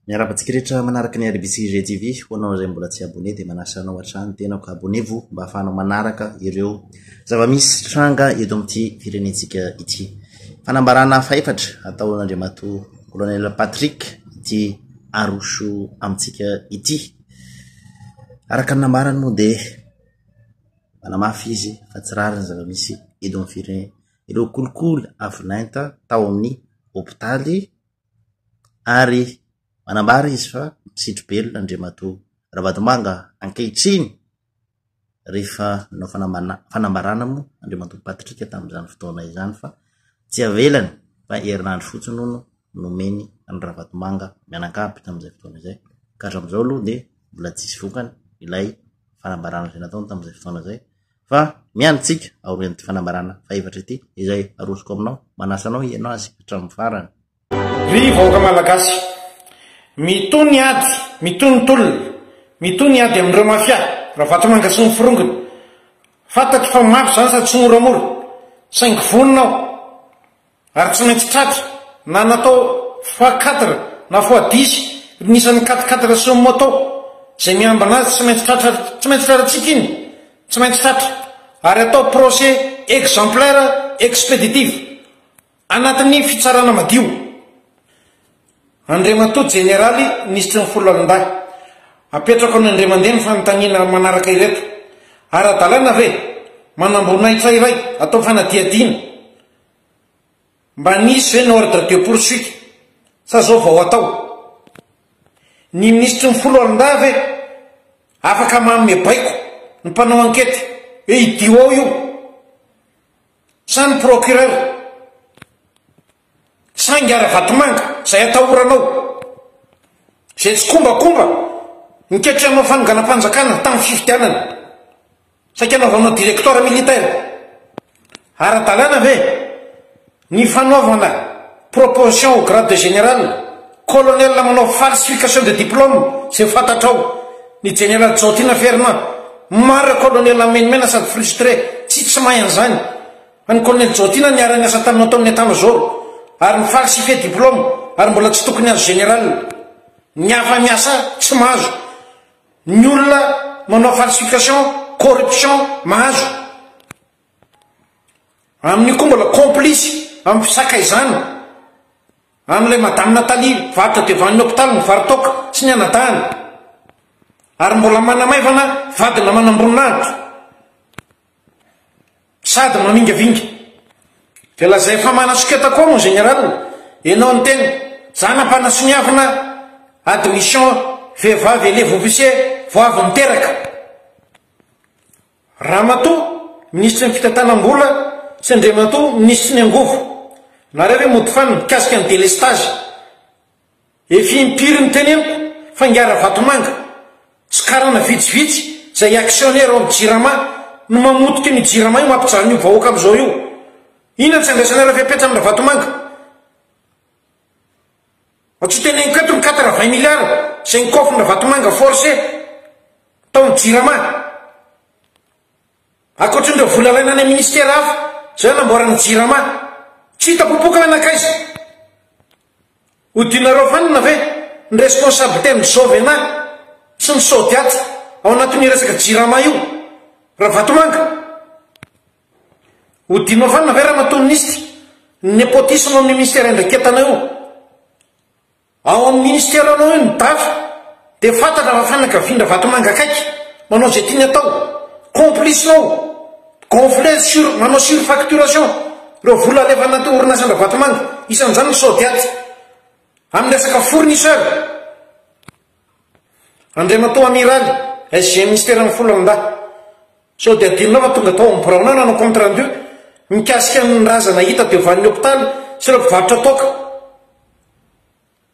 Miarabantsika rehetra manaraka ny RBC GTV ho anao izay mbola tsy abone dia manasa anao hatrany tena ka abonez-vous mba ahafahanao manaraka ireo zava-misy tranga eto amin'ity firenentsika ity. Fanambarana faefatra ataon'Andriamatoa Colonel Patrick ity aroso amintsika ity. Araka ny nambarany moa dia manamafy izy fa tsy rariny zava-misy eto amin'ny firenena. Ireo kolikoly avin'ainta tao amin'ny hôpitaly ary manambara izy fa misitro belona Andriamatoa Ravalomanga ankehitriny rehefa nanao fanambarana moa Andriamatoa Patrika tamin'izany fotoana izany fa tsy avelany fa herinandro fotsiny no nomeny ny Ravalomanga mianakavy tamin'izay fotoana izay ka hatramin'izao aloha dia mbola tsisy vokany ilay fanambarana izay nataony tamin'izay fotoana izay fa miantsika aorian'ity fanambarana faefatra ity izay arosoko aminao manasanao ianao azy hatramin'ny farany. Ry vahoaka malagasy, mitony ady, mitony tolona, mitony ady amin'ireo mafia, Ravalomanga sy ny firongony. Fantatro fa mafy zany sady tsy moramora, saingy voninao, ary tsy maintsy tratra, na natao x4 na x10, nisan'ny 4x4 sy ny moto, zay miambana azy tsy maintsy tratratsika iny, tsy maintsy tratra, ary atao procès exemplaire expéditif, anatin'ny fitsarana madio. Andriamatoa Jeneraly nisitry ny folo alindahy, apetrako ny Andriamandeha ny fanontaniana manaraka ireto. Ara-dalàna ve manamboninahitra iray atao fanadiadiana mba nisy ve ny ordre de poursuite sa zao vao atao? Ny ministry ny folo alindahy ve afaka manome baiko ny mpanao ankety hoe idio ao io sa ny procureur sangy Ravalomanga zay atahoranao zay tsy kombakomba niketra anao fanonganam-panjakana tamin'ny fifidianana saika anaovanao directeur militaire. Ara-dalàna ve ny fanaovana proposition au grade de général, colonel manao falsification de diplôme zay fantatrao ny général Jotina Fernand mara colonel menimena sady frustré tsy mahay an'izany fa ny colonel Jotina niara-ny asa taminao tamin'ny état-major ary mifalsifie diplôme ary mbola tsy tokony azo général, ny hafa miasa tsy mahazo, ny olona manao falsification corruption mahazo, amin'ny koa mbola complice amin'ny fisakaizana amin'ilay madame Nathalie varotra devan'ny hôpitaly ny varitoka sy ny anadahany, ary mbola manamaivana vadina manamboninahitra sady mamingavinga. Dia lazay fa manasoketa koa moa général, ianao ny tena zanam-panasoniavina admission vehivavy élève officier vao avy miteraka. Ramatoa ministry ny fitantanam-bola sy Andriamatoa ministry ny angovo, nareo hoe mody faniny mikasika ny délestage efi impiry ny teneniko fa ngiara Ravalomanga tsy karana vitsivitsy zay actionnaire amin'ny jirama no mamotika ny jirama io mampijanona io vahoaka amin'izao io. Inona tsy andraisanareo fiapetra amin'ny Ravalomanga? Tsy teneniko eto ny 80 milliards zay nikofiny Ravalomanga forcé tao amin'ny jirama. Akoatrin'ireo vola laina any ministère hafa zay namboarany jirama, tsy hita-popoka anakaiza. Hodinareo fanina ve ny responsabilité ny Jovena sy ny Sodiata ao anatin'ny resaka jirama io Ravalomanga? Hodinao fanina ve Ramatoa ministre nepotisme amin'ny ministère indraketana io ao amin'ny ministère anao io ny dafa dia fantatra fa fanakavian Ravalomanga akaiky manao zay tiany atao, complice nao gonflé manao surfacturation ireo vola alefa anaty orinasan'ny Ravalomanga, isan'izany ny Sodiata amin'ny resaka fournisseur. Andriamatoa amiraly SG ministère ny folo alindahy, sao dia adinonao fa tonga tao ambiraonao nanao compte rendu mikasika ny razana hita devan'ny hôpitaly sy ireo mpivarotra toka.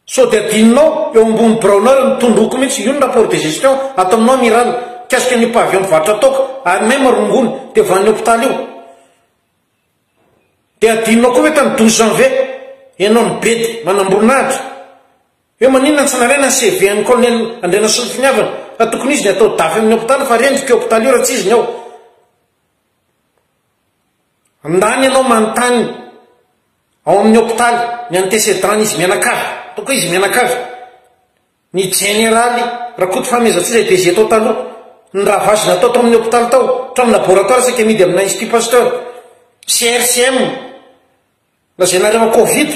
Sao dia adinonao eo ambony braonao mitondroko mihitsy io ny rapport de gestion ataonao amiraly mikasika ny pavillon mpivarotra toka ary même rongony devan'ny hôpitaly io. Dia adinonao koa hoe tamin'ny 12 janvier ianao ny bedy manamboninahitra hoe maninona ny tsanarena ny CV an'ny colonel Andriana Solofiniavana fa tokony izy ny atao dafy amin'ny hôpitaly fa rendrika hôpitaly io raha tsy izy ny ao. Andany ianao manontany ao amin'ny hôpitaly ny antécédent izy mianakavy, toko izy mianakavy ny généraly rakoto famezatsy zay DG tao taloha ny raha vazina tao amin'ny hôpitaly tao tramina laboratoire saika midy amina institut Pasteur CRCM la zay nareo Covid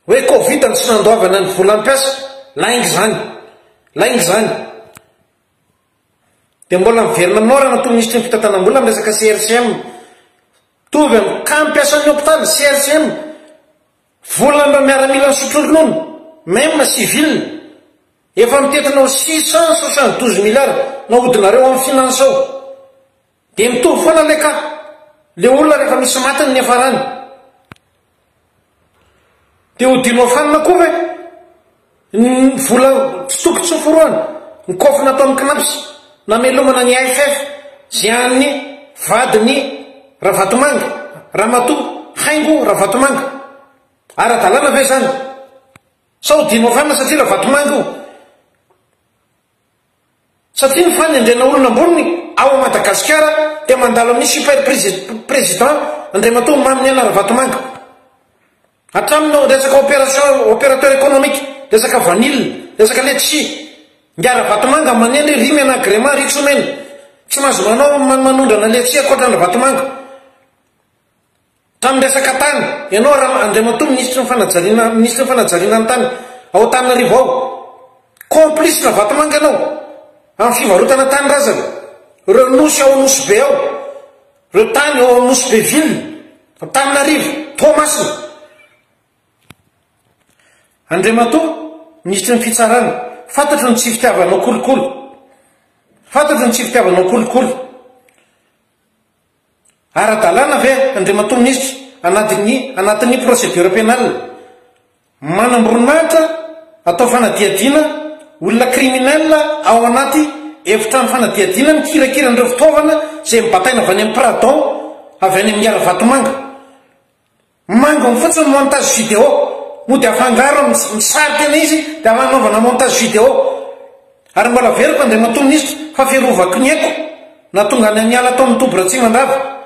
hoe Covid ny tsy nandoavana ny vola ampiasa laingy zany dia mbola miverina aminao raha natoy ministry ny fitantanam-bola amin'ny resaka CRCM tovy amin'ny kampiasan'ny hôpitaly CRCM vola mba miaramila ny sotroronono même civil efa mitetinao 672 milliards nahodinareo amin'ny finance ao dia mitovy foana leka le olona rehefa misy matiny ny afarany dia hodinao fanina koa ve ny vola tsoky tsoforoany ny kofina atao amin'ny knaps namelomana ny AFF zay an'ny vadiny Ravatomanga Ramatoa Haingo Ravatomanga ara-dalàna ve zany sa hodinao fanina satria Ravatomanga io satria ny fany andrena olona amboniny ao Madagasikara dia mandalo amin'ny super président Andriamatoa Maminiana Ravatomanga hatraminao resaka opérateur économique resaka vanille resaka letchi ngia Ravatomanga maneny rimy anagrément ritsomena tsy mahazo manao manondrana letchi akoatrany Ravatomanga tamin'ny resaka tany ianao raha Andriamatoa ministre ny fanajariana ny tany ao Antananarivo ao complice Ravatomanga ianao amin'ny fivarotana tany razana reo nosy ao Nosy be ao reo tany ao Nosy be ville Antananarivo Toamasina Andriamatoa ministre ny fitsarana fantatro ny tsy fitiavanao kolokolo ara-dalàna ve Andriamatoa ministre anatin'ny procédure pénale manamboroninahitra atao fanadiadiana olona criminel ao anaty efitrano fanadiadiana mikirakirandreo fitaovana zay mibataina avy any amin'ny Pradon avy any amin'ny Ravatomanga manga mifotsiny montage vidéo mody afangaro misarika ana izy dia hanaovana montage vidéo ary mbola veriko Andriamatoa ministre fa fiarovako ny haiko na tonga ny aniala tao amin'ny Tobo-Ratsinandava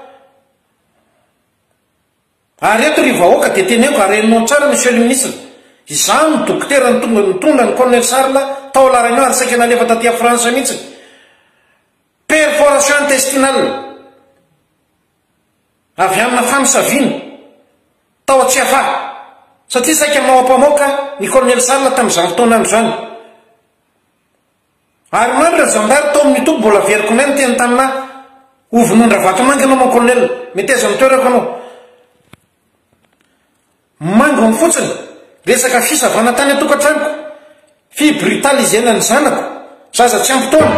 ary eto ry vahoaka dia teneko arenonao tsara monsieur le ministre izany ny dokotera nitondra ny colonel Charles tao larainao ary saika nalefa taty France mihitsy perforation intestinale avy amina famisaviana tao Atsiafa satria saika mahoampamoaka ny colonel Charles tamin'izany fotoana andro zany ary mandra zandary tao amin'ny tobo mbola veriko nay ny teny tamina ovinondra Ravatomanga ianao mon colonel mety aiza mitoerako anao manga mifotsiny resaka fisavana tany atokantranoko fibrutalisena ny zanako zaza tsy ampy taona